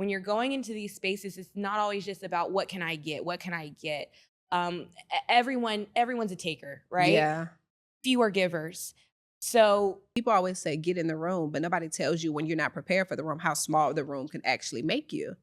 when you're going into these spaces, it's not always just about what can I get? What can I get? Everyone's a taker, right? Yeah. Few are givers. So People always say get in the room, but nobody tells you when you're not prepared for the room how small the room can actually make you.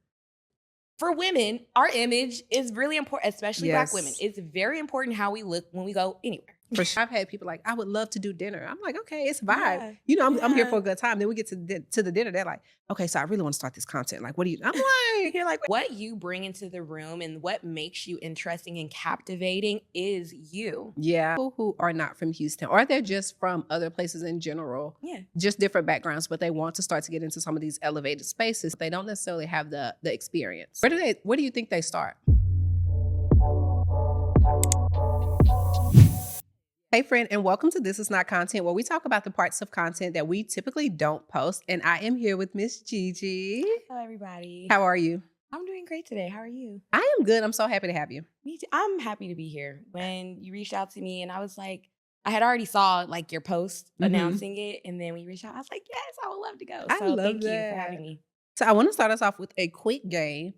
for women, our image is really important, especially Black women. Yes. It's very important how we look when we go anywhere. For sure. I've had people like, I would love to do dinner. I'm like, okay, it's a vibe. Yeah. You know, I'm here for Yeah. a good time. Then we get to the dinner. They're like, okay, so I really want to start this content. Like, what do you? I'm like, You're like, what you bring into the room and what makes you interesting and captivating is you. yeah. People who are not from Houston, or they're just from other places in general, Yeah. just different backgrounds, but they want to start to get into some of these elevated spaces. They don't necessarily have the experience. Where do you think they start? Hey, friend, and welcome to This Is Not Content, where we talk about the parts of content that we typically don't post. And I am here with Miss Gigi. Hello, everybody. How are you? I'm doing great today. How are you? I am good. I'm so happy to have you. Me too. I'm happy to be here. When you reached out to me and I was like, I had already saw like your post announcing it. And then when you reached out, I was like, yes, I would love to go. I So love thank you for that. having me. So I want to start us off with a quick game,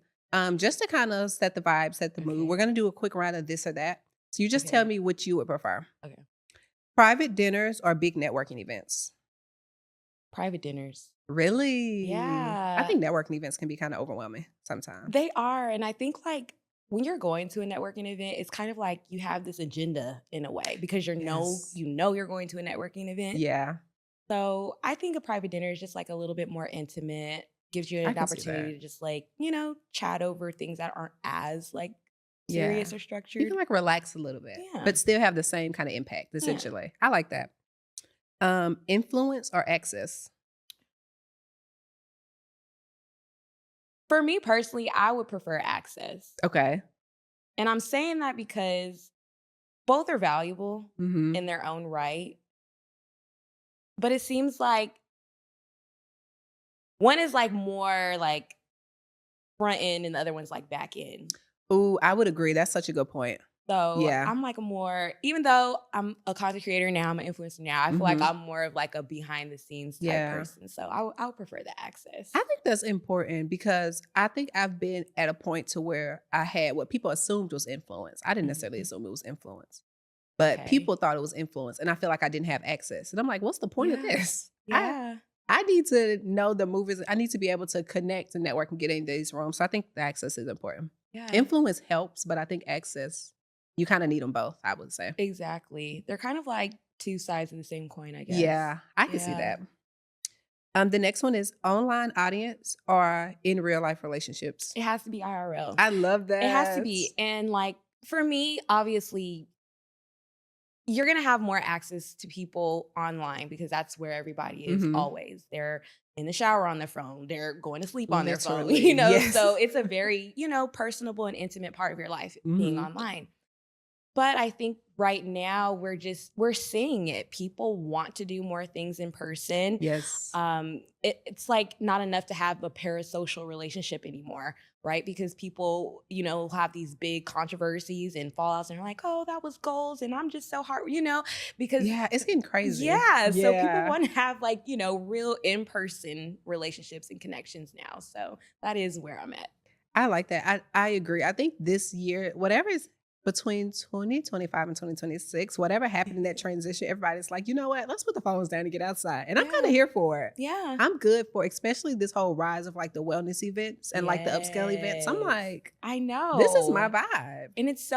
just to kind of set the vibe, set the mood. Okay. We're going to do a quick round of this or that. So you just Okay. tell me which you would prefer. Okay. Private dinners or big networking events? Private dinners. Really? I Yeah. think networking events can be kind of overwhelming sometimes. They are. And I think like when you're going to a networking event, it's kind of like you have this agenda in a way because Yes. you know you're going to a networking event. Yeah, So I think a private dinner is just like a little bit more intimate, gives you I an can see opportunity that. to just like, chat over things that aren't as like Yeah. serious or You structured. can like relax a little bit, Yeah. but still have the same kind of impact, Yeah. essentially. I like that. Influence or access? For me personally, I would prefer access. Okay. And I'm saying that because both are valuable Mm-hmm. in their own right. But it seems like one is like more like front end and the other one's like back end. Ooh, I would agree. That's such a good point. So Yeah. I'm like a more, even though I'm a content creator now, I'm an influencer now, I feel like Mhm. I'm more of like a behind the scenes type Yeah. person. So I would prefer the access. I think that's important because I think I've been at a point to where I had what people assumed was influence. I didn't necessarily Mhm. assume it was influence, but Okay. people thought it was influence, and I feel like I didn't have access. And I'm like, what's the point of Yeah. this? Yeah. I need to know the movies. I need to be able to connect and network and get in these rooms. So I think the access is important. Yeah. Influence helps, but I think access, you kind of need them both, I would say. Exactly. They're kind of like two sides of the same coin, I guess. Yeah, I can see Yeah. that. The next one is online audience or in real life relationships. It has to be IRL. I love that. It has to be. And like for me, obviously, you're going to have more access to people online because that's where everybody is Mhm. always. They're in the shower on their phone. They're going to sleep on their phone, Literally, yes. So it's a very, personable and intimate part of your life being Mhm. online. But I think right now we're seeing it. People want to do more things in person. Yes. It's like not enough to have a parasocial relationship anymore, right? Because people, have these big controversies and fallouts and they're like, oh, that was goals. And I'm just so hard, because Yeah, it's getting crazy. yeah. So people Yeah. want to have like, real in-person relationships and connections now. So that is where I'm at. I like that. I agree. I think this year, whatever is between 2025 and 2026, whatever happened in that transition, everybody's like, you know what? Let's put the phones down and get outside. And I'm kind Yeah. of here for it. Yeah. I'm good for especially this whole rise of like the wellness events and like the upscale events. I'm Yes. like, I know. this is my vibe. And it's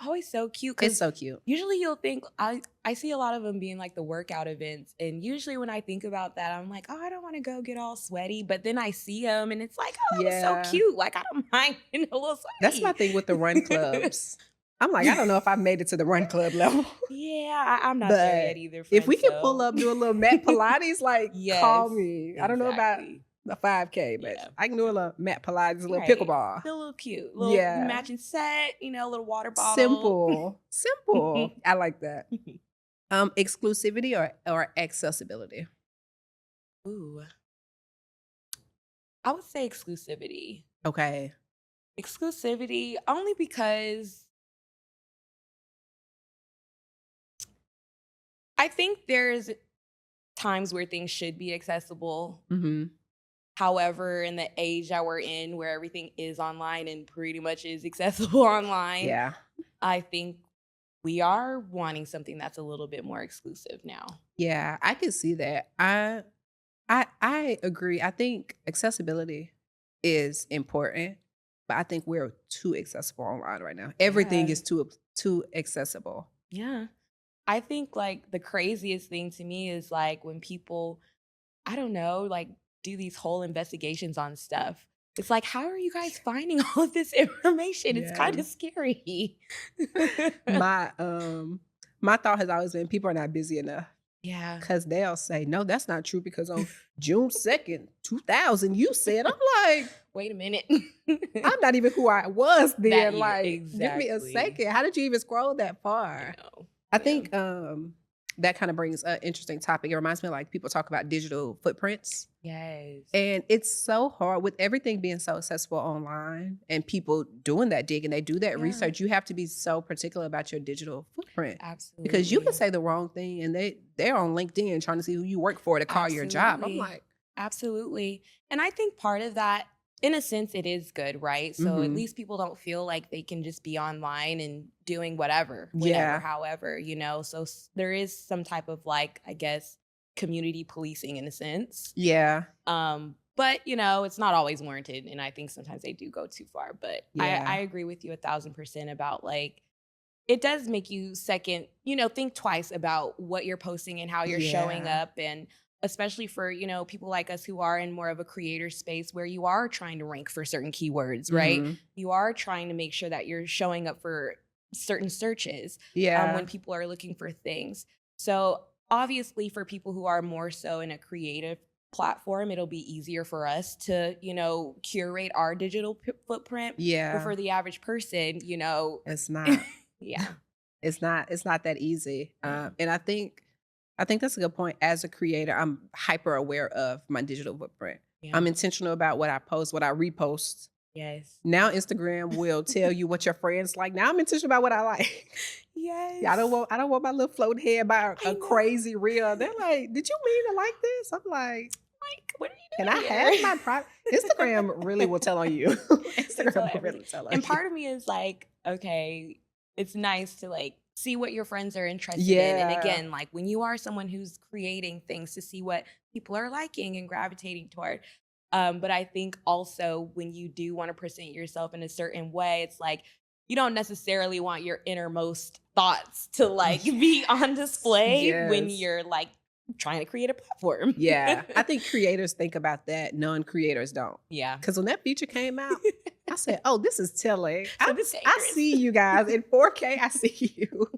always so cute It's because so cute. usually you'll think I see a lot of them being like the workout events. And usually when I think about that, I'm like, oh, I don't want to go get all sweaty. But then I see them and it's like, oh, that Yeah. was so cute. Like I don't mind getting a little sweaty. That's my thing with the run clubs. I'm like, I don't know if I've made it to the run club level. Yeah, I'm not there yet But either. if we can friend, pull so- up, do a little mat Pilates, like call Yes, me. I don't know about exactly. the 5K, but Yeah. I can do a little mat Pilates, a little Right. pickleball. Feel a little cute. Little Yeah. matching set, a little water bottle. Simple. Simple. I like that. Exclusivity or accessibility. Ooh. I would say exclusivity. Okay. Exclusivity only because I think there's times where things should be accessible, Mm-hmm. However, in the age that we're in where everything is online and pretty much is accessible online, Yeah. I think we are wanting something that's a little bit more exclusive now. Yeah, I can see that. I agree. I think accessibility is important, but I think we're too accessible online right now. Everything Yeah. is too accessible. Yeah. I think like the craziest thing to me is like when people, I don't know, like do these whole investigations on stuff. It's like, how are you guys finding all of this information? It's kind of Yes. scary. My thought has always been people are not busy enough. Yeah. 'Cause they'll say, "No, that's not true because on June 2nd, 2000, you said." I'm like, Wait a minute. "I'm not even who I was That then, year, like, give me a exactly. second. How did you even scroll that I far?" know. I Yeah. think, that kinda brings an interesting topic. It reminds me of, like, people talk about digital footprints, Yes. and it's so hard with everything being so accessible online and people doing that dig and they do that Yeah. research, you have to be so particular about your digital footprint because you can Absolutely. say the wrong thing and they're on LinkedIn trying to see who you work for to call your job. I'm Absolutely. like, Absolutely. And I think part of that, in a sense, it is good, right? So at mhm. least people don't feel like they can just be online and doing whatever, whenever, Yeah. however, So there is some type of like, I guess, community policing in a sense. Yeah. But it's not always warranted. And I think sometimes they do go too far. But I Yeah. agree with you 1,000% about like, it does make you second, think twice about what you're posting and how you're showing Yeah. up. And especially for, people like us who are in more of a creator space where you are trying to rank for certain keywords, right? Mhm. You are trying to make sure that you're showing up for certain searches when Yeah. people are looking for things. So obviously for people who are more so in a creative platform, it'll be easier for us to, curate our digital footprint. But Yeah. for the average person, It's not. yeah. It's not that easy. Yeah. And I think that's a good point. As a creator, I'm hyper aware of my digital footprint. Yeah. I'm intentional about what I post, what I repost. Yes. Now Instagram will tell you what your friends like. Now I'm intentional about what I like. Yeah, I don't Yes. want I don't want my little floating head about I a know. crazy reel. They're like, "Did you mean to like this?" I'm like, Like, what are "Can you I doing have here? my private?" Instagram really will tell on you. They tell Instagram will everything. really tell on And you. part of me is like, okay, it's nice to like see what your friends are interested in. And Yeah. again, like when you are someone who's creating things to see what people are liking and gravitating toward. But I think also when you do want to present yourself in a certain way, it's like you don't necessarily want your innermost thoughts to like be on Yes. display when Yes. you're like trying to create a platform. Yeah, I think creators think about that, non-creators don't. Yeah. Because when that feature came out, I said, "Oh, this is telling. So this I dangerous. see you guys in 4K. I see you."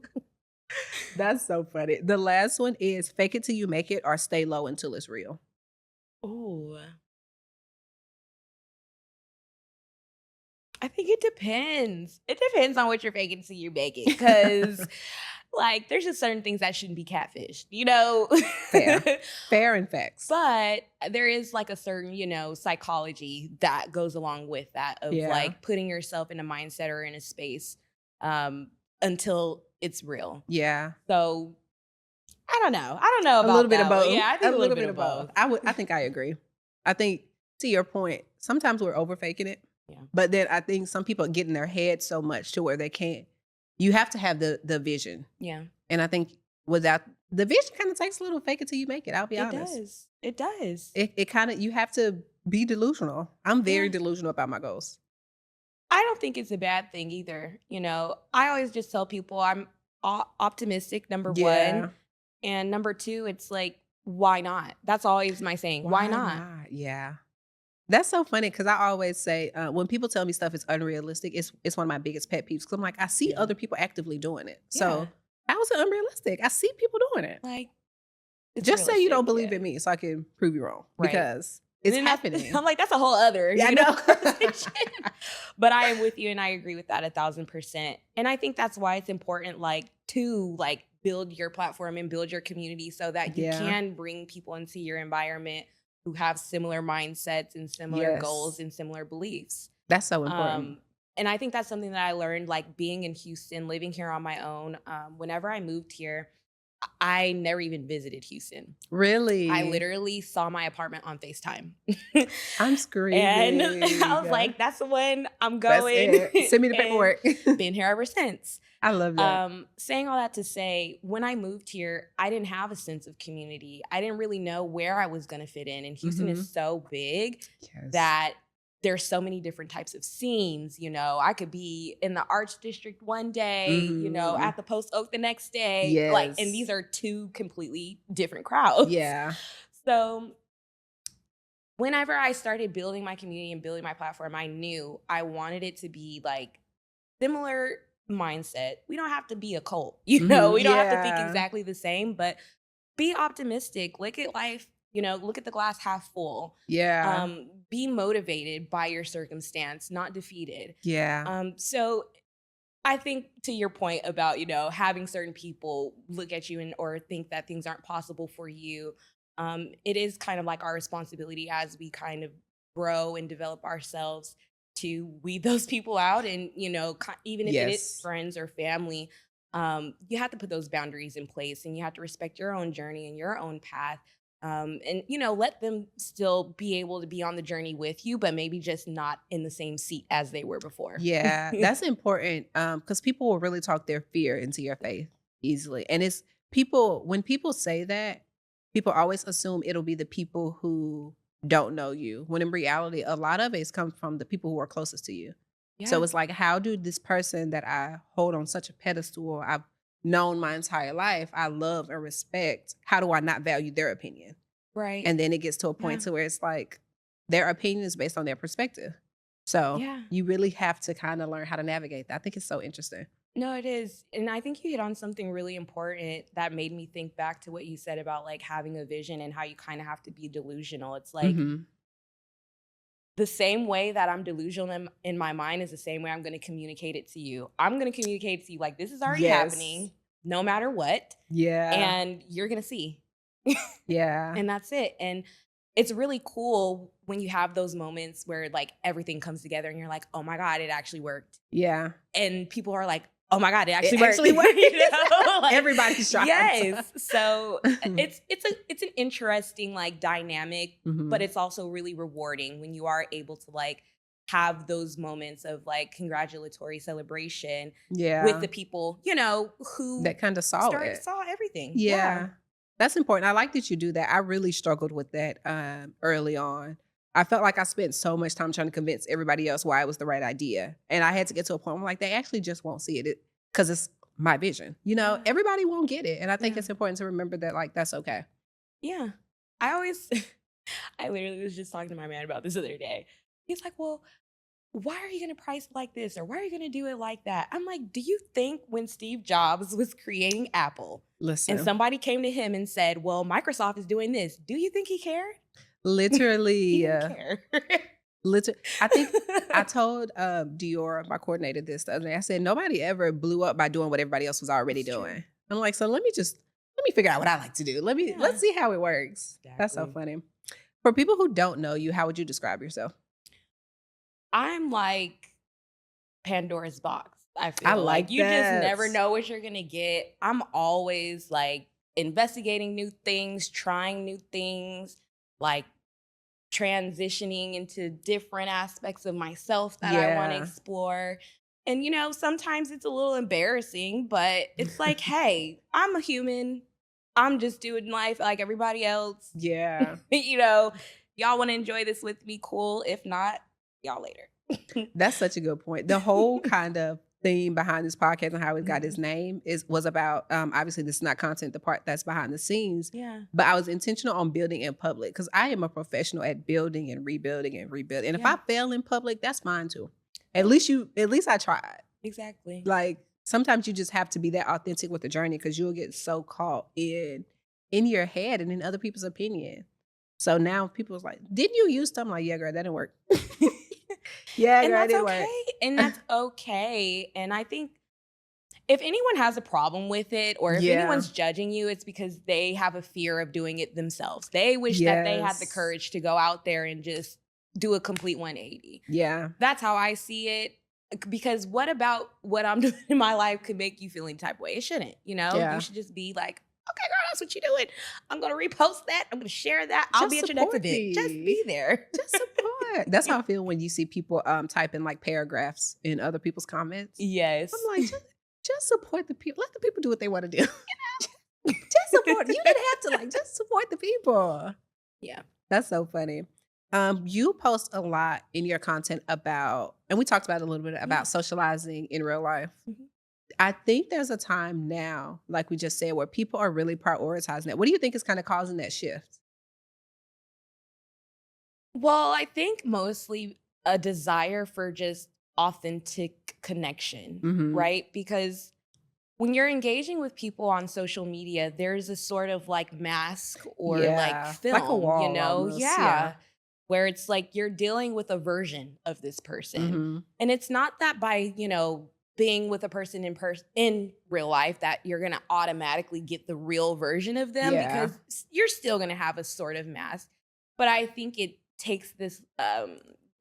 That's so funny. The last one is fake it till you make it or stay low until it's real. Ooh. I think it depends. It depends on what you're faking till you make it. Cause like there's just certain things that shouldn't be catfished. Fair. Fair and facts. But there is like a certain, psychology that goes along with that of Yeah. like putting yourself in a mindset or in a space until it's real. Yeah. So I don't know. I don't know A little about bit of that one. both. Yeah, I A think a little little bit bit of of both. both. I think I agree. I think to your point, sometimes we're over faking it. Yeah. But then I think some people get in their head so much to where they can't. You have to have the vision. Yeah. And I think without the vision kind of takes a little fake it till you make it. I'll be It honest. does. It does. It kind of you have to be delusional. I'm very Yeah. delusional about my goals. I don't think it's a bad thing either. I always just tell people I'm optimistic, number one. Yeah. And number two, it's like, why not? That's always my saying. Why Why not? not? Yeah. That's so funny because I always say when people tell me stuff is unrealistic, it's one of my biggest pet peeves because I'm like I see Yeah. other people actively doing it. Yeah. So how is it unrealistic? I see people doing it. Like, it's Just say you don't realistic. believe Yeah. in me so I can prove you wrong Right. because And it's then happening. I'm like, that's a whole other, Yeah, I know. conversation. But I am with you and I agree with that 1,000%. And I think that's why it's important, like, to like build your platform and build your community so that you Yeah. can bring people into your environment who have similar mindsets and similar goals Yes. and similar beliefs. That's so important. And I think that's something that I learned, like being in Houston, living here on my own. Whenever I moved here, I never even visited Houston. I Really? literally saw my apartment on FaceTime. I'm And I screaming. was like, that's the one I'm That's going. it. Send me the And paperwork. been here ever since. I love that. Saying all that to say, when I moved here, I didn't have a sense of community. I didn't really know where I was going to fit in. And Houston Mhm. is so big Yes. that there's so many different types of scenes. I could be in the Arts District one day, Mhm. at the Post Oak the next day. And Yes. these are two completely different crowds. Yeah. So whenever I started building my community and building my platform, I knew I wanted it to be like similar mindset. We don't have to be a cult, Mhm. we don't have to think Yeah. exactly the same, but be optimistic. Look at life, look at the glass half full. Yeah. Be motivated by your circumstance, not defeated. Yeah. So I think to your point about, having certain people look at you and or think that things aren't possible for you, it is kind of like our responsibility as we kind of grow and develop ourselves to weed those people out. And, even if it is Yes. friends or family, you have to put those boundaries in place and you have to respect your own journey and your own path. And let them still be able to be on the journey with you, but maybe just not in the same seat as they were before. Yeah, that's important, because people will really talk their fear into your faith easily, and it's people when people say that, people always assume it'll be the people who don't know you, when in reality, a lot of it comes from the people who are closest to you. So Yeah. it's like, how do this person that I hold on such a pedestal, I've known my entire life, I love and respect, how do I not value their opinion? Right. And then it gets to a Yeah. point to where it's like their opinion is based on their perspective. So Yeah. you really have to kind of learn how to navigate that. I think it's so interesting. No, it is. And I think you hit on something really important that made me think back to what you said about like having a vision and how you kind of have to be delusional. It's like Mhm. the same way that I'm delusional in my mind is the same way I'm going to communicate it to you. I'm going to communicate to you like this is already Yes. happening no matter what. Yeah. And you're going to see. Yeah. And that's it. And it's really cool when you have those moments where like everything comes together and you're like, oh my God, it actually worked. Yeah. And people are like, "Oh my God, it It actually worked." actually worked. Like, Everybody's shocked. yes. So it's an interesting like dynamic, but Mhm. it's also really rewarding when you are able to like have those moments of like congratulatory celebration with Yeah. the people, who That kind of saw started it. saw everything. Yeah. Yeah. That's important. I like that you do that. I really struggled with that early on. I felt like I spent so much time trying to convince everybody else why it was the right idea. And I had to get to a point where I'm like, they actually just won't see it because it's my vision. Yeah. Everybody won't get it. And I think Yeah. it's important to remember that, like, that's okay. Yeah. I always I literally was just talking to my man about this the other day. He's like, "Well, why are you going to price it like this or why are you going to do it like that?" I'm like, do you think when Steve Jobs was creating Apple and Listen, somebody came to him and said, well, Microsoft is doing this, do you think he cared? He literally, didn't care. I think I told Dior, my coordinator, this the other day. I said, nobody ever blew up by doing what everybody else was already It's true. doing. I'm like, so let me figure out what I like to do. Yeah, Let's see how it works. That's so exactly. funny. For people who don't know you, how would you describe yourself? I'm like Pandora's box. I I feel like like you just that. never know what you're going to get. I'm always like investigating new things, trying new things, like transitioning into different aspects of myself that I want to Yeah. explore. And, sometimes it's a little embarrassing, but it's like, hey, I'm a human. I'm just doing life like everybody else. Yeah. Y'all want to enjoy this with me? Cool. If not, y'all later. That's such a good point. The whole kind of theme behind this podcast and how it got its Mhm. name was about obviously this is not content, the part that's behind the scenes, Yeah. but I was intentional on building in public because I am a professional at building and rebuilding and rebuilding. And if Yeah. I fail in public, that's fine too. At Yeah. least I tried. Exactly. Like sometimes you just have to be that authentic with the journey because you'll get so caught in your head and in other people's opinion. So now people's like, didn't you use stuff? I'm like, yeah, girl, that didn't work. Yeah, And girl, it that's didn't okay. work. And that's okay. And I think if anyone has a problem with it or if Yeah. anyone's judging you, it's because they have a fear of doing it themselves. They wish that they had the Yes. courage to go out there and just do a complete 180. Yeah. That's how I see it. Because what about what I'm doing in my life could make you feel any type of way? It shouldn't, Yeah. You should just be like, that's what you're doing. I'm gonna repost that. I'm gonna share that. I'll Just be at your next support event. Just be me. there. Just support. That's how I feel when you see people typing like paragraphs in other people's comments. I'm Yes. like, just support the people. Let the people do what they want to do. Just support. You didn't have to like just support the people. Yeah. That's so funny. You post a lot in your content about, and we talked about it a little bit Yeah. about socializing in real life. Mhm. I think there's a time now, like we just said, where people are really prioritizing that. What do you think is kind of causing that shift? Well, I think mostly a desire for just authentic connection, Hmm. right? Because when you're engaging with people on social media, there's a sort of like mask or like Yeah, like a film, wall almost. Yeah. Yeah. Where it's like you're dealing with a version of this person. Hmm. And it's not that by, being with a person in real life that you're going to automatically get the real version of them Yeah. because you're still going to have a sort of mask. But I think it takes this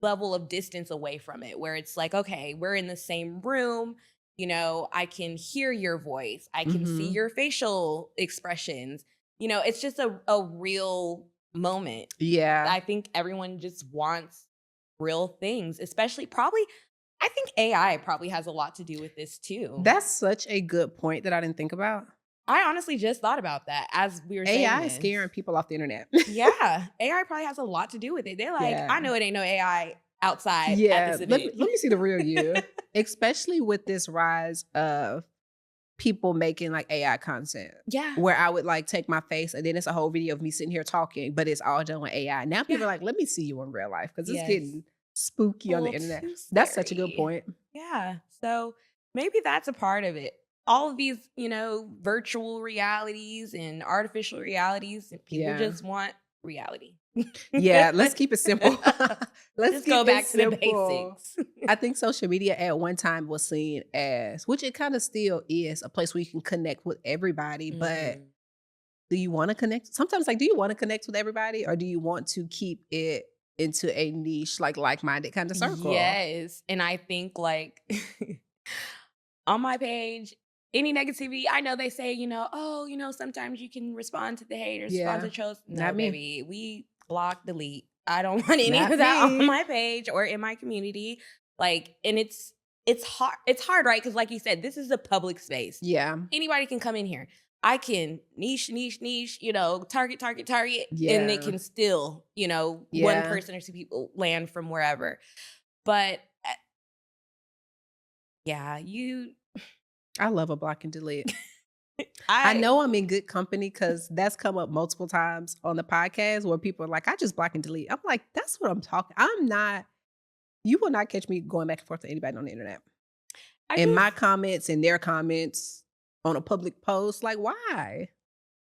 level of distance away from it where it's like, okay, we're in the same room. I can hear your voice. I can see Hmm. your facial expressions. It's just a real moment. Yeah. I think everyone just wants real things, especially probably, I think AI probably has a lot to do with this too. That's such a good point that I didn't think about. I honestly just thought about that as we were saying AI is scaring this. people off the internet. Yeah, AI probably has a lot to do with it. They're like, I Yeah. know it ain't no AI outside at Yeah. this Let event. me let me see the real you. Especially with this rise of people making like AI content Yeah, where I would like take my face and then it's a whole video of me sitting here talking, but it's all done with AI. Now yeah, people are like, let me see you in real life because it's yes. getting spooky A on the little internet. too That's such a good scary. point. Yeah. So maybe that's a part of it. All of these, virtual realities and artificial realities, and people Yeah. just want reality. Yeah. Let's keep it simple. Let's Just go keep it back to the simple. basics. I think social media at one time was seen as, which it kind of still is, a place where you can connect with everybody. But Mhm. do you want to connect? Sometimes, like, do you want to connect with everybody, or do you want to keep it into a niche, like-minded kind of circle? Yes. And I think like on my page, any negativity, I know they say, oh, sometimes you can respond to the haters, respond Yeah, to trolls. No, not me. baby. We block, delete. I don't want any Not of that on me. my page or in my community. Like, and it's hard. It's hard, right? Because like you said, this is a public space. Yeah, Anybody can come in here. I can niche, target, and it yeah, can still, one yeah. person or two people land from wherever. But yeah, I love a block and delete. I I know I'm in good company because that's come up multiple times on the podcast where people are like, "I just block and delete." I'm like, "That's what I'm talking." I'm not. You will not catch me going back and forth with anybody on the internet. I In my just comments and their comments on a public post, like, why?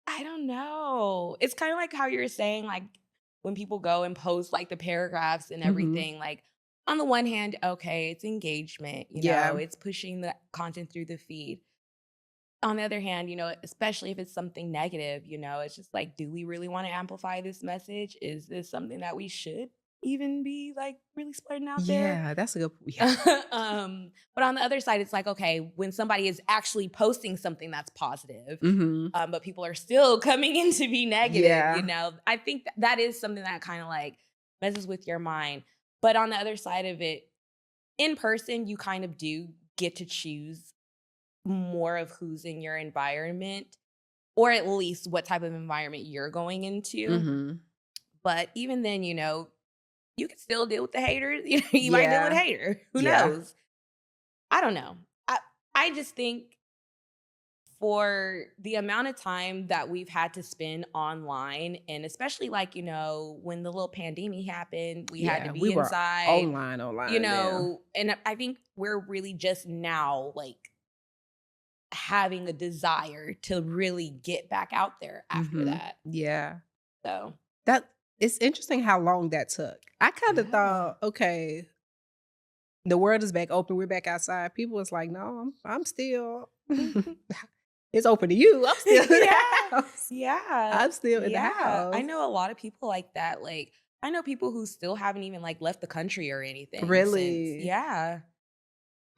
I don't know. It's kind of like how you're saying, like, when people go and post like the paragraphs and Hmm. everything, like on the one hand, okay, it's engagement, Yeah, it's pushing the content through the feed. On the other hand, especially if it's something negative, it's just like, do we really want to amplify this message? Is this something that we should even be like really spreading out there? yeah, that's a good. Yeah, But on the other side, it's like, okay, when somebody is actually posting something that's positive, hmm, but people are still coming in to be negative, yeah, I think that is something that kind of like messes with your mind. But on the other side of it, in person, you kind of do get to choose more of who's in your environment, or at least what type of environment you're going into. hmm, But even then, you can still deal with the haters. You might deal with a yeah, hater. Who yeah, knows? I don't know. I just think for the amount of time that we've had to spend online, and especially like, when the little pandemic happened, we had to yeah. We be were inside, online. Yeah, and I think we're really just now like having a desire to really get back out there after hmm, that. yeah. So, That it's interesting how long that took. I kind of yeah. thought, okay, the world is back open. We're back outside. People was like, no, I'm still. It's open to you. I'm still in the Yeah. house. Yeah. I'm still in the Yeah. I house. know a lot of people like that. Like, I know people who still haven't even like left the country or anything since. Really? Yeah.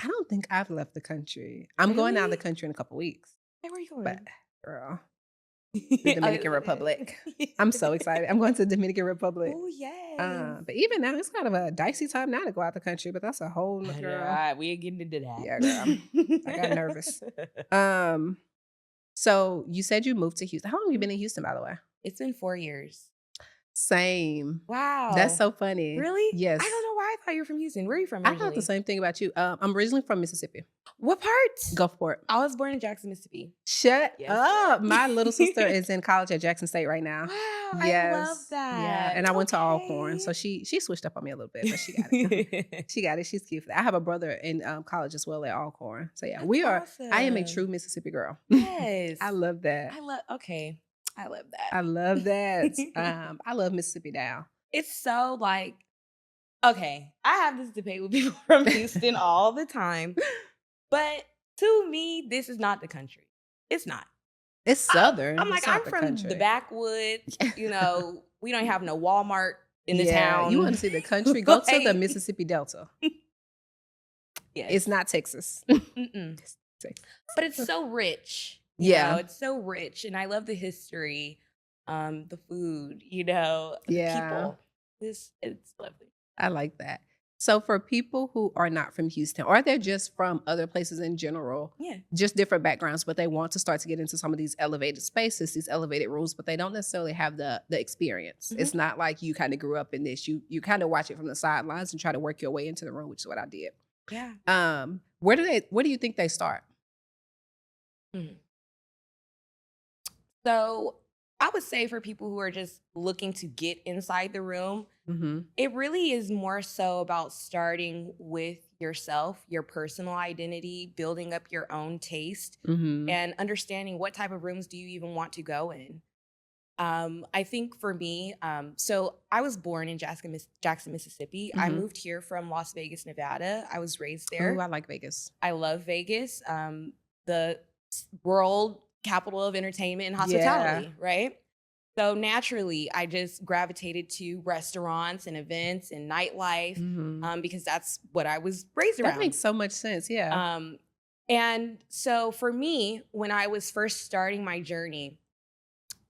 I don't think I've left the country. I'm going out of the Really? country in a couple weeks, Hey, where you but going? girl. The Oh, Dominican Republic. I'm so excited. I'm going to the Dominican Republic. Oh, yes. But even now, it's kind of a dicey time now to go out the country, but that's a whole girl. Alright, we ain't getting into Yeah, girl. I got nervous. that. Um, so you said you moved to Houston. How long have you been in Houston, by the way? It's been 4 years. Same. That's Wow. so funny. Really? I Yes. don't know why I thought you were from Houston. Where are you from I thought the originally? same thing about you. I'm originally from Mississippi. What part? Gulfport. I was born in Jackson, Mississippi. Shut Yes, up. girl. My little sister is in college at Jackson State right now. Wow, I love Yes. Yeah. that. And I went to Alcorn. So Okay. she switched up on me a little bit, but she got it. She got it. She's cute for that. I have a brother in college as well at Alcorn. So yeah, That's I am a true awesome. Mississippi girl. Yes. I love that. Okay. I love I love that. that. I love Mississippi now. It's so like, okay, I have this debate with people from Houston all the time, but to me, this is not the country. It's not. It's southern. I'm It's like, not I'm the from the country. backwoods. We don't have no Walmart in the Yeah, town. you want to see the country? Go to the Like, Mississippi Delta. yes. It's not Texas. Mm-mm. It's Texas. But it's so rich. Yeah. It's so rich. And I love the history, the food, the Yeah. people. It's lovely. I like that. So for people who are not from Houston, or they're just from other places in general, Yeah. just different backgrounds, but they want to start to get into some of these elevated spaces, these elevated rooms, but they don't necessarily have the experience. Mhm. It's not like you kind of grew up in this. You kind of watch it from the sidelines and try to work your way into the room, which is what I did. Yeah. Where do you think they start? Mhm. So I would say for people who are just looking to get inside the room, Mm-hmm. it really is more so about starting with yourself, your personal identity, building up your own taste, Mm-hmm. and understanding what type of rooms do you even want to go in. I think for me, so I was born in Jackson, Mississippi. I Mhm. moved here from Las Vegas, Nevada. I was raised Oh, there. I like Vegas. I love Vegas, the world capital of entertainment and Yeah. hospitality, right? So naturally, I just gravitated to restaurants and events and nightlife Mhm. because that's what I was raised That around. makes so much sense. Yeah. And so for me, when I was first starting my journey,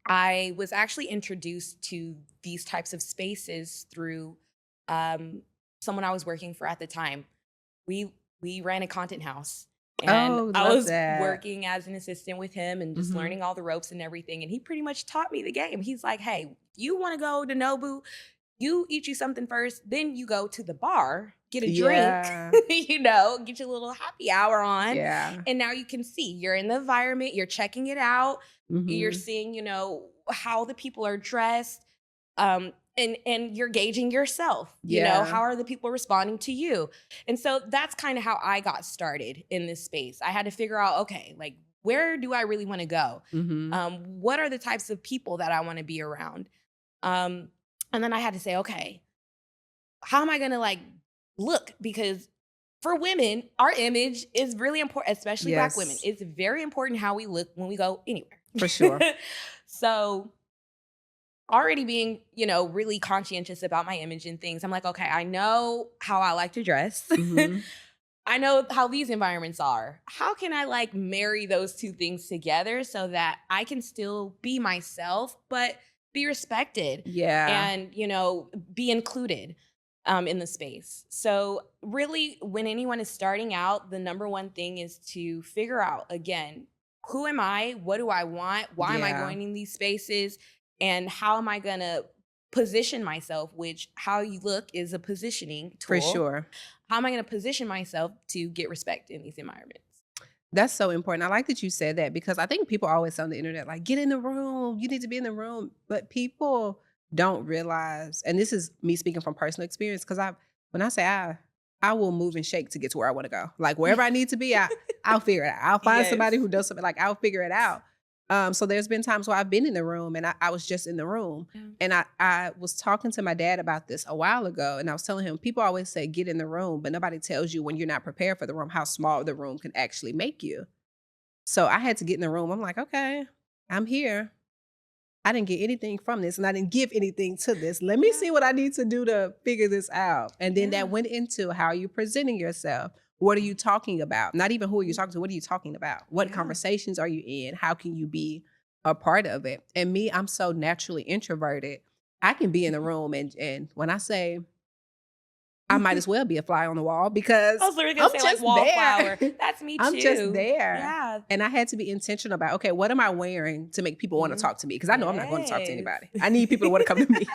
I was actually introduced to these types of spaces through someone I was working for at the time. We ran a content house, and Oh, I love was that. working as an assistant with him and just Mhm. learning all the ropes and everything. And he pretty much taught me the game. He's like, "Hey, you want to go to Nobu? You eat you something first, then you go to the bar, get a drink, Yeah. get your little happy hour on, Yeah. and now you can see you're in the environment, you're checking it out, you're Mhm. seeing, how the people are dressed, and you're gauging yourself. Yeah. How are the people responding to you? And so that's kind of how I got started in this space. I had to figure out, okay, like where do I really want to go? Mhm. What are the types of people that I want to be around? And then I had to say, okay, how am I gonna like look? Because for women, our image is really important, especially Black women. Yes. It's very important how we look when we go anywhere. For sure. So already being, really conscientious about my image and things, I'm like, okay, I know how I like to dress. Mhm. I know how these environments are. How can I like marry those two things together so that I can still be myself, but be respected Yeah. and, be included in the space? So really, when anyone is starting out, the number one thing is to figure out, again, who am I? What do I want? Why am I Yeah. going in these spaces? And how am I going to position myself, which how you look is a positioning tool. For sure. How am I going to position myself to get respect in these environments? That's so important. I like that you said that because I think people always say on the internet, like, get in the room. You need to be in the room. But people don't realize, and this is me speaking from personal experience, because when I say I will move and shake to get to where I want to go. Like wherever I need to be, I'll figure it out. I'll find somebody Yes. who does something, like I'll figure it out. So there's been times where I've been in the room and I was just in the room. Yeah. And I was talking to my dad about this a while ago, and I was telling him, people always say, get in the room, but nobody tells you when you're not prepared for the room, how small the room can actually make you. So I had to get in the room. I'm like, okay, I'm here. I didn't get anything from this and I didn't give anything to this. Let me Yeah. see what I need to do to figure this out. And then Yeah. that went into how are you presenting yourself? What are you talking about? Not even who are you talking to? What are you talking about? What Yeah. conversations are you in? How can you be a part of it. And me, I'm so naturally introverted. I can be in a room and when I say I might as well be a fly on the wall I because was literally gonna I'm say like just there. wallflower. That's me I'm just too. there. Yeah. And I had to be intentional about, okay, what am I wearing to make people want to Mhm. talk to me? Because I know I'm not going to talk to Yes. anybody. I need people to want to come to me. Like,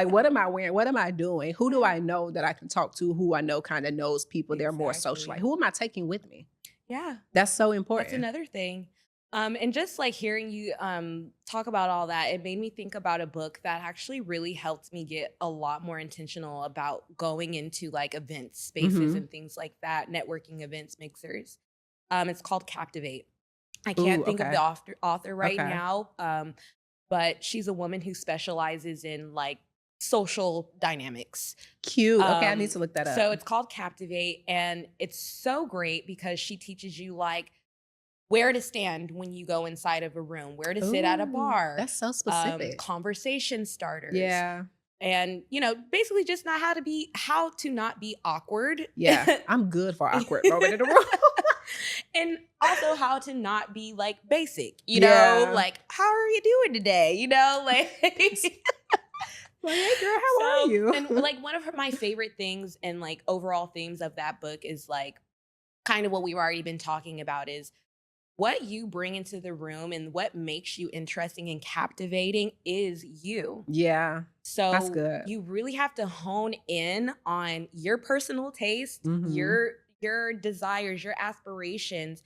Exactly. what am I wearing? What am I doing? Who do I know that I can talk to? Who I know kind of knows people. They're more social. Like, Exactly. who am I taking with me? Yeah. That's so That's important. another thing. And just like hearing you talk about all that, it made me think about a book that actually really helped me get a lot more intentional about going into like events, spaces, Hmm. and things like that, networking events, mixers. It's called Captivate. I Ooh, can't think of the okay. author right Okay. now, but she's a woman who specializes in like social dynamics. Cute. Okay, I need to look that up. So it's called Captivate, and it's so great because she teaches you like where to stand when you go inside of a room, where to sit at a Ooh, bar, that's so specific. conversation starters, Yeah. and basically just not how to not be awkward. Yeah. I'm good for awkward moment in the room. And also how to not be like basic, Yeah. like how are you doing today? Like Like, hey girl, how are so you? and like one of my favorite things and like overall themes of that book is like kind of what we've already been talking about is what you bring into the room and what makes you interesting and captivating is you. Yeah. That's So good. you really have to hone in on your personal taste, Mhm. your desires, your aspirations,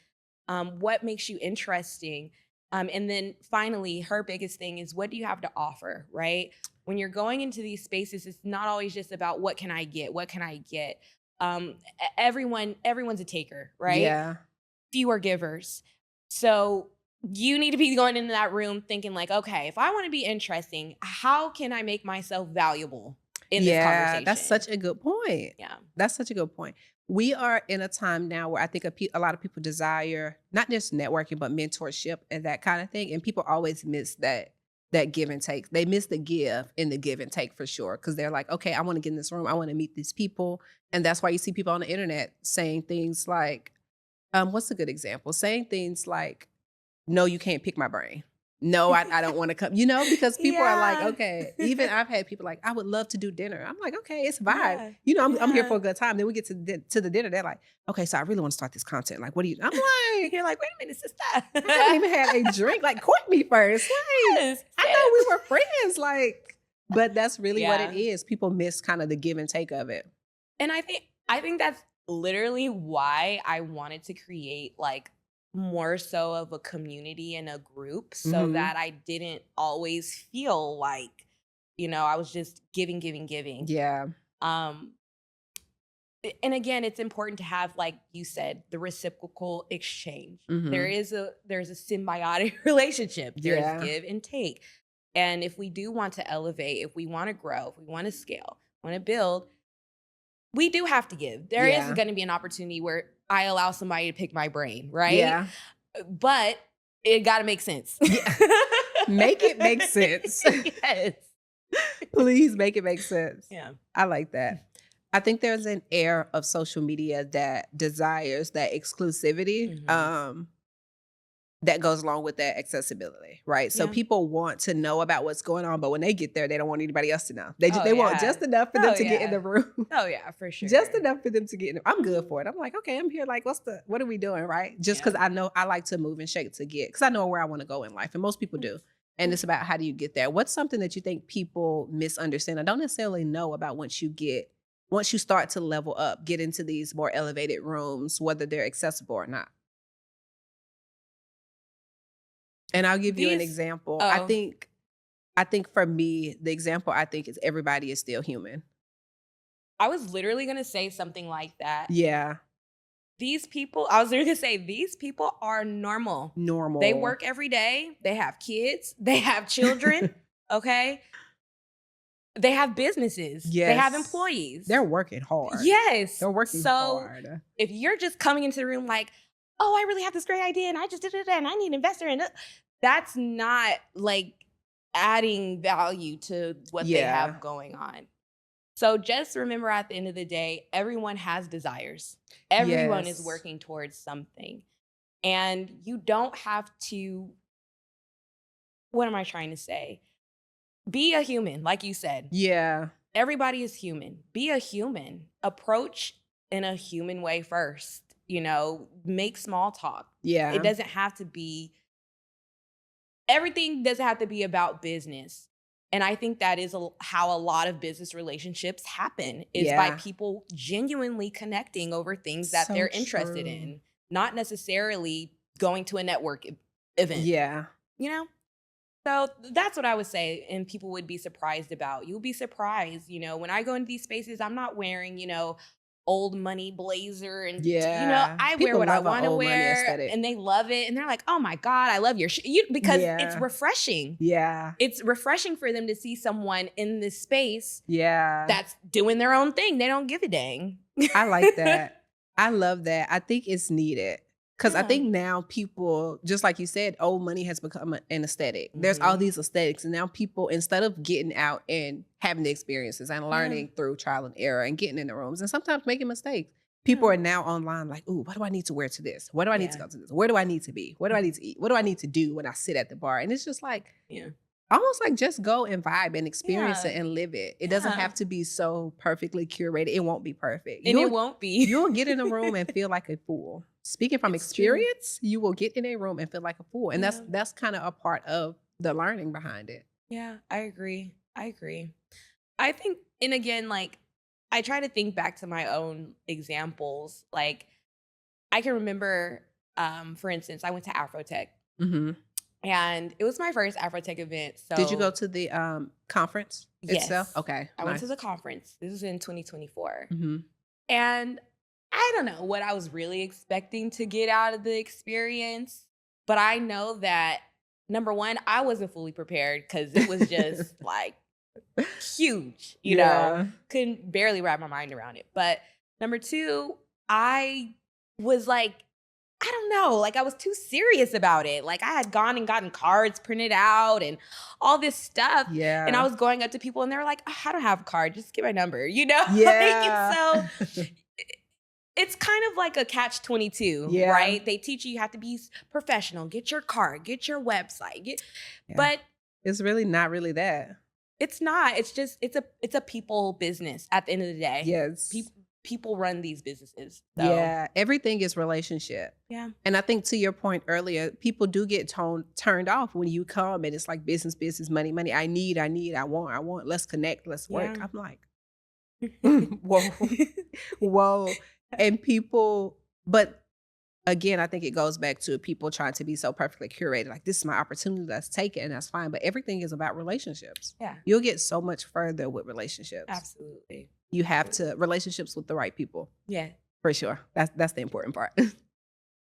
what makes you interesting. And then finally, her biggest thing is what do you have to offer, right? When you're going into these spaces, it's not always just about what can I get? What can I get? Everyone's a taker, right? Yeah. Few are givers. So you need to be going into that room thinking like, okay, if I want to be interesting, how can I make myself valuable in this Yeah, that's conversation? such a good point. Yeah. That's such a good point. We are in a time now where I think a lot of people desire not just networking, but mentorship and that kind of thing. And people always miss that give and take. They miss the give and the give and take for sure. Cause they're like, okay, I want to get in this room. I want to meet these people. And that's why you see people on the internet saying things like, what's a good example? Saying things like, no, you can't pick my brain. No, I don't want to come, because people are like, Yeah. okay, even I've had people like, I would love to do dinner. I'm like, okay, it's a vibe. Yeah. I'm here for Yeah. a good time. Then we get to the dinner. They're like, okay, so I really want to start this content. Like, what do you, I'm like, You're like, wait a minute, sister. I haven't even had a drink. Like, court me first. Like, Yes, I thought we sis. were friends. Like, but that's really what it Yeah. is. People miss kind of the give and take of it. And I think that's literally why I wanted to create like more so of a community and a group so Hmm. that I didn't always feel like, I was just giving, giving, giving. Yeah. Um and again, it's important to have, like you said, the reciprocal exchange. Hmm. There's a symbiotic relationship. There's Yeah. give and take. And if we do want to elevate, if we want to grow, if we want to scale, want to build, we do have to give. There is Yeah. going to be an opportunity where I allow somebody to pick my brain, right? Yeah. But it got to make sense. Yeah. Make it make sense. Yes. Please make it make sense. Yeah. I like that. I think there's an air of social media that desires that exclusivity, Hmm. that goes along with that accessibility, right? So Yeah. people want to know about what's going on, but when they get there, they don't want anybody else to know. They Oh they want yeah. just enough for them Oh to get in yeah. the room. Oh yeah, for Just sure. enough for them to get in. I'm good for it. I'm like, okay, I'm here. Like, what are we doing, right? Just Yeah. because I know I like to move and shake to get, because I know where I want to go in life, and most people do. And it's about how do you get there. What's something that you think people misunderstand? I don't necessarily know about once you start to level up, get into these more elevated rooms, whether they're accessible or not. And I'll give you an These example. oh, I think for me, the example I think is everybody is still human. I was literally gonna say something like that. Yeah. These people, I was literally gonna say these people are normal. They Normal. work every day. They have kids. They have children. Okay. They have businesses. They have Yes. They're employees. working hard. Yes. They're working So hard. if you're just coming into the room like, oh, I really have this great idea and I just did it and I need an investor and that's not like adding value to what they Yeah. have going on. So just remember at the end of the day, everyone has desires. Everyone is Yes. working towards something. And you don't have to what am I trying to say? Be a human, like you said. Yeah. Everybody is human. Be a human. Approach in a human way first. Make small talk. It Yeah. doesn't have to be everything doesn't have to be about business. And I think that is how a lot of business relationships happen is by Yeah. people genuinely connecting over things that So they're interested true. in, not necessarily going to a network event, Yeah. you know? So that's what I would say, and people would be surprised about. You'll be surprised, when I go into these spaces, I'm not wearing, old money blazer and Yeah. I wear People what I love an want to old money wear, aesthetic. and they love it, and they're like, "Oh my god, I love your because it's Yeah. refreshing. Yeah. It's refreshing for them to see someone in this space Yeah. that's doing their own thing. They don't give a dang. I like that. I love that. I think it's needed. Because I Yeah. think now people, just like you said, old money has become an aesthetic. There's all Mhm. these aesthetics. And now people, instead of getting out and having the experiences and Yeah. learning through trial and error and getting in the rooms and sometimes making mistakes, people Yeah. are now online like, ooh, what do I need to wear to this? What do I need to Yeah. go to this? Where do I need to be? What do I need to eat? What do I need to do when I sit at the bar? And it's just like, Yeah. almost like just go and vibe and experience Yeah. it and live it. It doesn't Yeah. have to be so perfectly curated. It won't be perfect. And it won't be. You'll get in a room and feel like a fool. Speaking from It's true. experience, you will get in a room and feel like a fool. And Yeah. that's kind of a part of the learning behind it. Yeah, I agree. I agree. I think, and again, like, I try to think back to my own examples. Like, I can remember, for instance, I went to Afrotech, Hmm. and it was my first Afrotech event. Did you go So, to the conference itself? yes, Okay, I went to nice. the conference. This was in 2024. Hmm. And I don't know what I was really expecting to get out of the experience, but I know that number one, I wasn't fully prepared because it was just like huge, Yeah. couldn't barely wrap my mind around it. But number two, I was like, I don't know, like I was too serious about it. Like I had gone and gotten cards printed out and all this stuff. And I Yeah. was going up to people and they were like, "Oh, I don't have a card, just get my number, like, and Yeah. so it's kind of like a catch-22, Yeah. right? They teach you have to be professional, get your card, get your website, Yeah. but It's really not really that. it's not. It's just it's a people business at the end of the day. Yes. People run these businesses. So, Yeah, everything is relationship. yeah. And I think to your point earlier, people do get turned off when you come and it's like business, business, money, money. I need, I want. Let's connect, let's work. Yeah. I'm like, whoa, whoa. And people, but again, I think it goes back to people trying to be so perfectly curated. Like, this is my opportunity, let's take it, and that's fine. But everything is about relationships. Yeah, You'll get so much further with relationships. absolutely. You have to relationships with the right people. Yeah. For sure. That's the important part.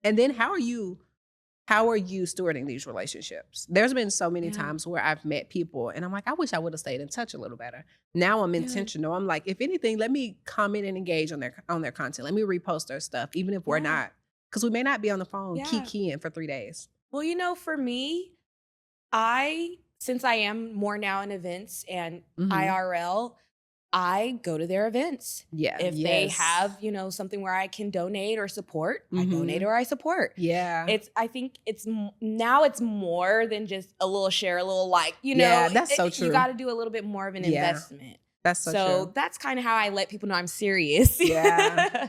And then how are you stewarding these relationships? There's been so many Yeah. times where I've met people and I'm like, I wish I would have stayed in touch a little better. Now I'm Yeah. intentional. I'm like, if anything, let me comment and engage on their content. Let me repost their stuff, even if we're Yeah. not, because we may not be on the phone Yeah. keying for 3 days. Well, for me, since I am more now in events and Mhm. IRL, I go to their events. Yeah. If they Yes. have, something where I can donate or support, I donate Mhm. or I support. Yeah. I think now it's more than just a little share, a little like, Yeah, that's so you true. got to do a little bit more of an Yeah. investment. That's so So true. that's kind of how I let people know I'm serious. Yeah.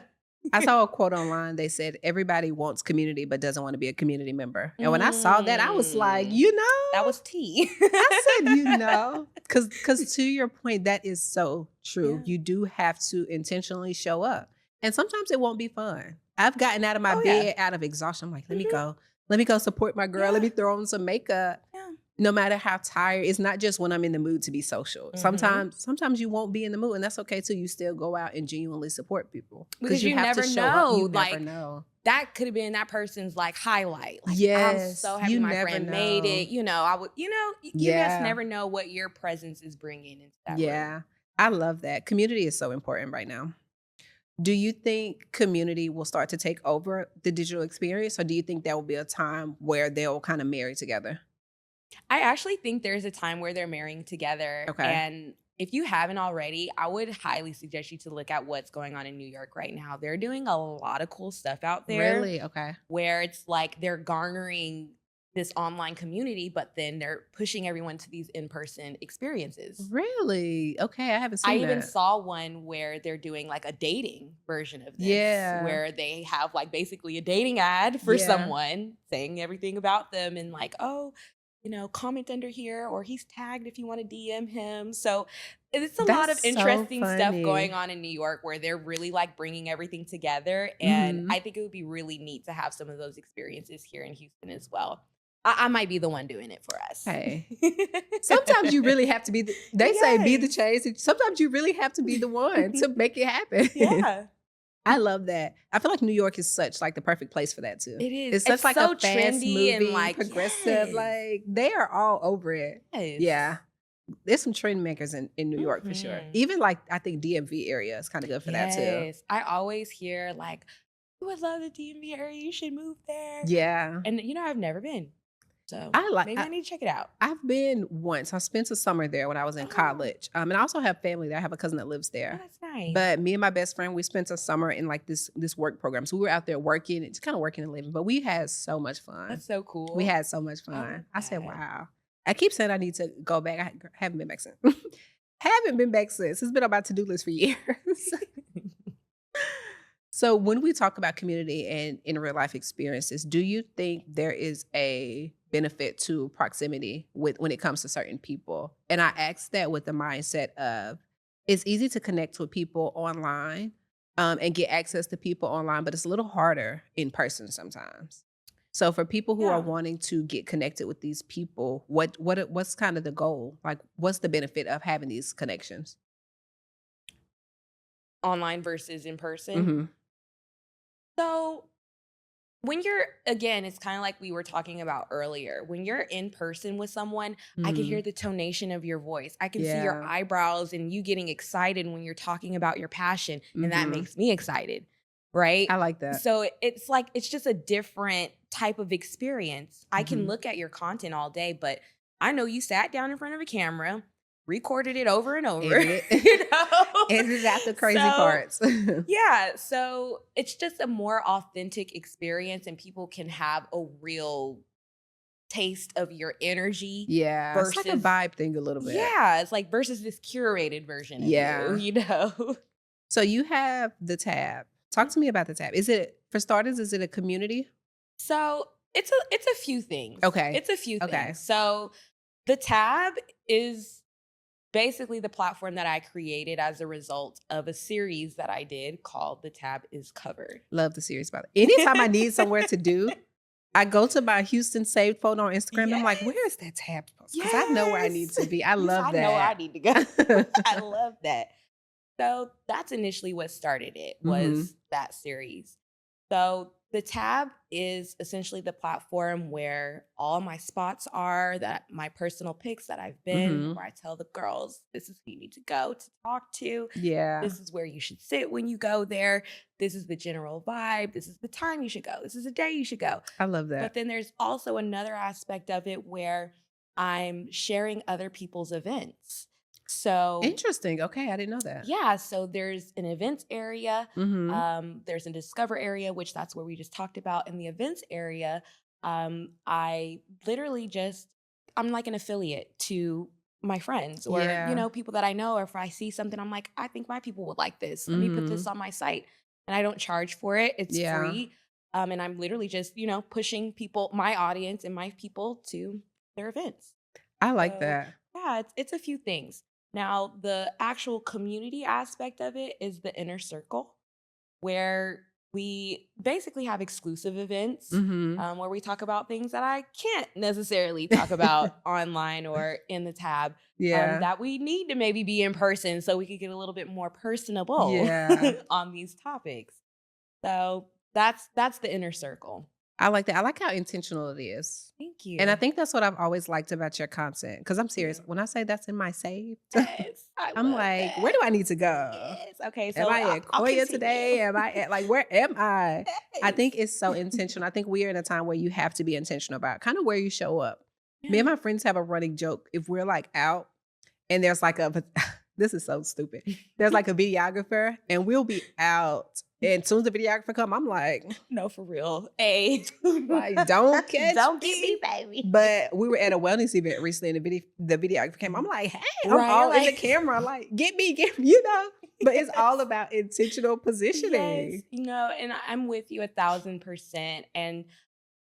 I saw a quote online. They said, everybody wants community, but doesn't want to be a community member. And when I saw that, I was like, Mm, that was tea. I said, because to your point, that is so true. Yeah. You do have to intentionally show up. And sometimes it won't be fun. I've gotten out of my Oh, yeah. bed out of exhaustion. I'm like, let me Mhm. go. Let me go support my girl. Let Yeah. me throw on some makeup. Yeah. No matter how tired, it's not just when I'm in the mood to be social. Mhm. Sometimes you won't be in the mood, and that's okay too. You still go out and genuinely support people Because you you have never to show up. know, You never like, know. that could have been that person's like highlight. Like, I'm Yes, so happy you my never friend made know. it. I would, you just Yeah. never know what your presence is bringing into that room. Yeah, I love that. Community is so important right now. Do you think community will start to take over the digital experience, or do you think there will be a time where they'll kind of marry together? I actually think there's a time where they're marrying together. Okay. And if you haven't already, I would highly suggest you to look at what's going on in New York right now. They're doing a lot of cool stuff out there Really? Okay. where it's like they're garnering this online community, but then they're pushing everyone to these in-person experiences. Really? Okay, I haven't I seen even that. saw one where they're doing like a dating version of this, Yeah. where they have like basically a dating ad for Yeah. someone saying everything about them and like, oh, comment under here or he's tagged if you want to DM him. So it's a lot That's of so interesting stuff going funny. on in New York where they're really like bringing everything together. And Mhm. I think it would be really neat to have some of those experiences here in Houston as well. I might be the one doing it for us. Hey. Sometimes you really have to be they say be the Yes. change. Sometimes you really have to be the one to make it happen. Yeah, I love that. I feel like New York is such like the perfect place for that too. it is. It's such It's like a so fast trendy and moving, like, progressive, yes, like they are all over it. Yeah. yes. There's some trend makers in New York for sure. Mhm. Even like I think DMV area is kind of good for that too. Yes. I always hear like, "You would love the DMV area, you should move there." Yeah. And, I've never been. So, I like maybe I need to check it out. I've been once. I spent a summer there when I was in Oh, college. And I also have family there. I have a cousin that lives oh, there. that's nice. But me and my best friend, we spent a summer in like this work program. So we were out there working, it's kind of working and living, but we had so much fun. That's so We cool. had so much I love fun. I said, that. wow. I keep saying I need to go back. I haven't been back since. Haven't been back since. It's been on my to-do list for years. So when we talk about community and in real life experiences, do you think there is a benefit to proximity with when it comes to certain people? And I ask that with the mindset of it's easy to connect with people online and get access to people online, but it's a little harder in person sometimes. So for people who are Yeah. wanting to get connected with these people, what's kind of the goal? Like, what's the benefit of having these connections? Online versus in person. Hmm. So, when you're again, it's kinda like we were talking about earlier. When you're in person with someone, I can hear Hmm. the tonation of your voice. I can see your Yeah. eyebrows and you getting excited when you're talking about your passion, and that Hmm. makes me excited, right? I like that. So, it's like it's just a different type of experience. I can Mhm. look at your content all day, but I know you sat down in front of a camera, recorded it over and over, Edit you it. know? Edit out the crazy So parts. yeah, so it's just a more authentic experience and people can have a real taste of your energy Yeah, it's like a versus vibe thing a little bit. yeah, it's like versus this curated version of you, Yeah. you know? So you have the tab. Talk to me about the tab. Is it for starters, is it a community? So it's a few things. Okay. It's a few Okay. things. So the tab is basically the platform that I created as a result of a series that I did called The Tab is Covered. Love the series about it. Anytime I need somewhere to do, I go to my Houston saved photo on Instagram and I'm like, where Yes. is that tab post? Because I know where I need Yes. to be. I You said, love "I know where I that. need to go." I love that. So, that's initially what started it, Hmm. was that series. So, the tab is essentially the platform where all my spots are, that my personal pics that I've been, Hmm. where I tell the girls, "This is who you need to go to talk to. Yeah. This is where you should sit when you go there. This is the general vibe. This is the time you should go. This is the day you should go." I love But that. then there's also another aspect of it where I'm sharing other people's events. So, Interesting. Okay. I didn't know that. yeah, so there's an events area, Hmm. there's a discover area, which that's where we just talked about. In the events area, I literally just I'm like an affiliate to my friends or Yeah. people that I know. Or if I see something, I'm like, I think my people would like this. Let me put this Hmm. on my site, and I don't charge for it. It's Yeah. free, and I'm literally just pushing people, my audience, and my people to their events. I like So, that. yeah, it's a few things. Now, the actual community aspect of it is the inner circle, where we basically have exclusive events Mhm. where we talk about things that I can't necessarily talk about online or in the tab, Yeah. that we need to maybe be in person so we could get a little bit more personable Yeah. on these topics. So that's the inner circle. I like that. I like how intentional it is. Thank And I you. think that's what I've always liked about your content. Because 'cause I'm Thank serious. you. When I say that's in my saved, Yes, I I'm love like, "Where that. do I need to go? Yes. Okay, Am so I I'll, at I'll Koya continue. today? Am I at like, where am I?" I think Yes. it's so intentional. I think we are in a time where you have to be intentional about kind of where you show up. Me and Yeah. my friends have a running joke. If we're like out and there's like a this is so stupid. There's like a videographer and we'll be out. And as soon as the videographer come, I'm like, No, for real. Hey. like, don't catch Don't get me. me, baby. But we were at a wellness event recently and the videographer came. I'm like, hey, I'm Right, all in the like- camera. Like, get me, you know. But it's all about intentional Yes, positioning. you know, and I'm with you 1,000%. And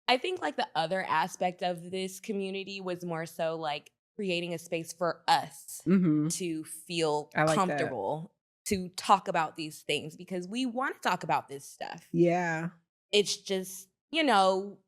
I think like the other aspect of this community was more so like creating a space for us Mm-hmm. to feel I like that. comfortable to talk about these things because we want to talk about this stuff. Yeah. It's just, you know,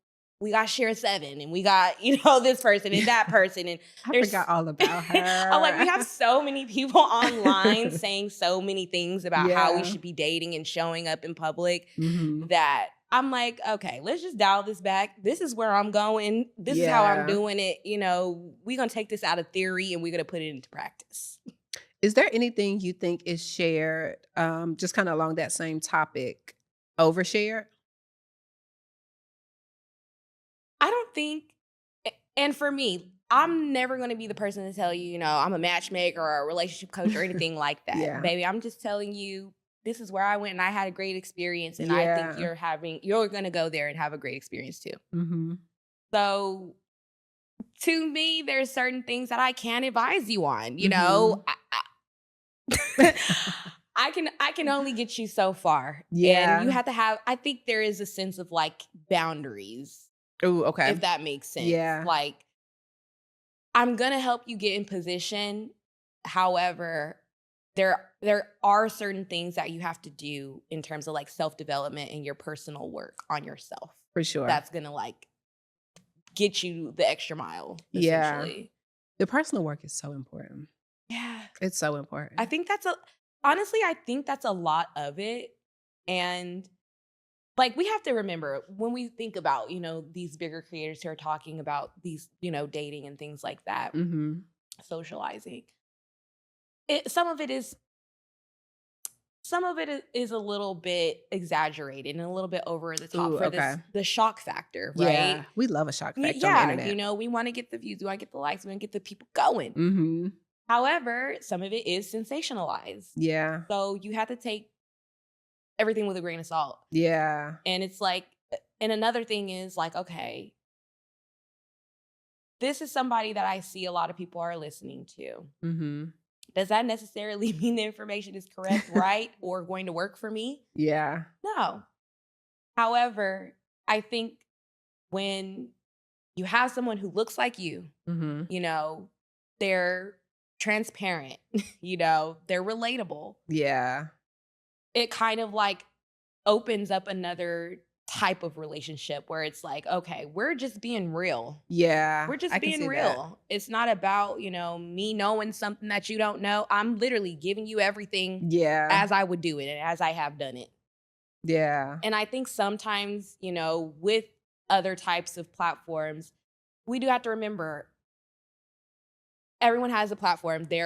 we got Share 7 and we got, you know, this person and that person. And I forgot all about her. I'm like, we have so many people online saying so many things about how we Yeah. should be dating and showing up in public Mhm. that I'm like, okay, let's just dial this back. This is where I'm going. This is how I'm Yeah. doing it. You know, we're going to take this out of theory and we're going to put it into practice. Is there anything you think is shared, just kind of along that same topic, overshared? I don't think, and for me, I'm never going to be the person to tell you, you know, I'm a matchmaker or a relationship coach or anything like that. Yeah. Baby, I'm just telling you, this is where I went and I had a great experience. And I Yeah. think you're going to go there and have a great experience too. Mm-hmm. So to me, there's certain things that I can advise you on, you know, I can only get you so far. Yeah. And you have to have, I think there is a sense of like boundaries, Ooh, okay. if that makes sense. Yeah. Like, I'm going to help you get in position. However, there are certain things that you have to do in terms of like self-development and your personal work on yourself. For sure. That's going to like get you the extra mile, Yeah. essentially. The personal work is so important. Yeah. It's so important. I think honestly, I think that's a lot of it. And like, we have to remember when we think about, you know, these bigger creators who are talking about these, you know, dating and things like that, Mm-hmm. socializing. Some of it is a little bit exaggerated and a little bit over the top Ooh, for okay. the shock factor, right? Yeah. We love a shock factor on the Yeah, internet. you know, we want to get the views, we want to get the likes, we want to get the people going. Mm-hmm. However, some of it is sensationalized. Yeah. So you have to take everything with a grain of salt. Yeah. And it's like, and another thing is like, okay, this is somebody that I see a lot of people are listening to. Mm-hmm. Does that necessarily mean the information is correct, right, or going to work for me? Yeah. No. However, I think when you have someone who looks like you, Mm-hmm. you know, they're transparent, you know, they're relatable. Yeah. It kind of like opens up another type of relationship where it's like, okay, we're just being real. Yeah. We're just I can being see real. It's not about, you know, me knowing something that you don't know. I'm literally giving you everything that. Yeah. as I would do it and as I have done it. Yeah. And I think sometimes, you know, with other types of platforms, we do have to remember everyone has a platform. They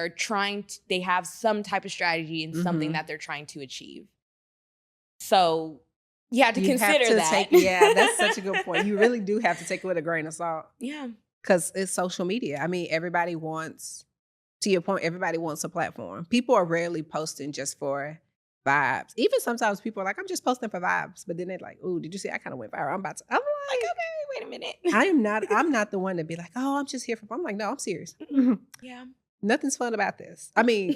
have some type of strategy and something Mhm. that they're trying to achieve. So you have to You have consider to that. yeah, that's such a good point. You really do have to take it with a grain of salt Yeah. because it's social media. I mean, everybody wants, to your point, everybody wants a platform. People are rarely posting just for vibes. Even sometimes people are like, I'm just posting for vibes. But then they're like, ooh, did you see? I kind of went viral. I'm like, Okay, wait a minute. I'm not the one to be like, oh, I'm just here for fun. I'm like, no, I'm serious. Yeah. Nothing's fun about this. I mean,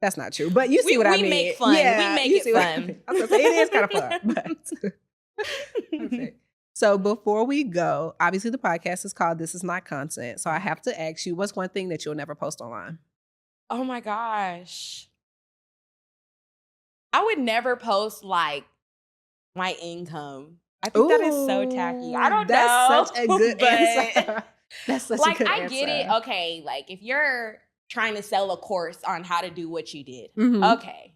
that's not true, but you see what I we mean. make fun. Yeah, We make you it see what I fun. mean. I was gonna say it is kind of fun, but perfect. So before we go, obviously the podcast is called This Is Not Content. So I have to ask you, what's one thing that you'll never post online? Oh my gosh. I would never post like my income. I think that is so tacky. I don't know. That's such a good but, answer. That's such like, a good I answer. get it. Okay, like if you're trying to sell a course on how to do what you did, Mhm. okay.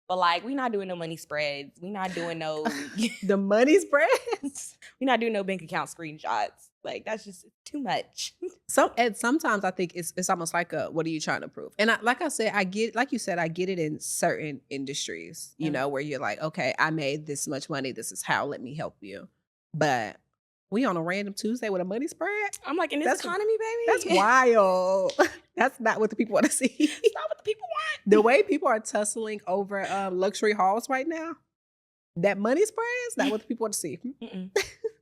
But like, we're not doing no money spreads. We're not doing no The money spreads. we're not doing no bank account screenshots. Like, that's just too much. And sometimes I think it's almost like what are you trying to prove? And like I said, like you said, I get it in certain industries, you Yeah. know, where you're like, okay, I made this much money. This is how, let me help you. But We on a random Tuesday with a money spread? I'm like, in this That's economy, that's baby, wild. That's not what the people want to see. it's not what the people want. The way people are tussling over luxury hauls right now, that money spread is not what the people want to see. Mm-mm.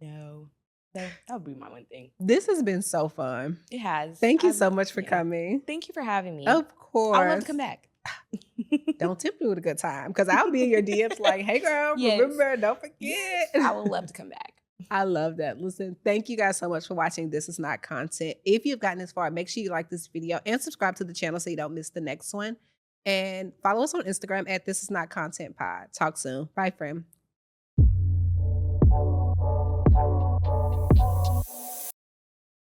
No. So that would be my one thing. This has been so fun. It has. Thank you I've- so much for yeah. coming. Thank you for having me. Of course. I'd love to come back. Don't tempt me with a good time because I'll be in your DMs like, hey girl, Yes. remember, don't forget. Yes, I would love to come back. I love that. Listen, thank you guys so much for watching This Is Not Content. If you've gotten this far, make sure you like this video and subscribe to the channel so you don't miss the next one. And follow us on Instagram at This Is Not Content Pod. Talk soon. Bye, friend.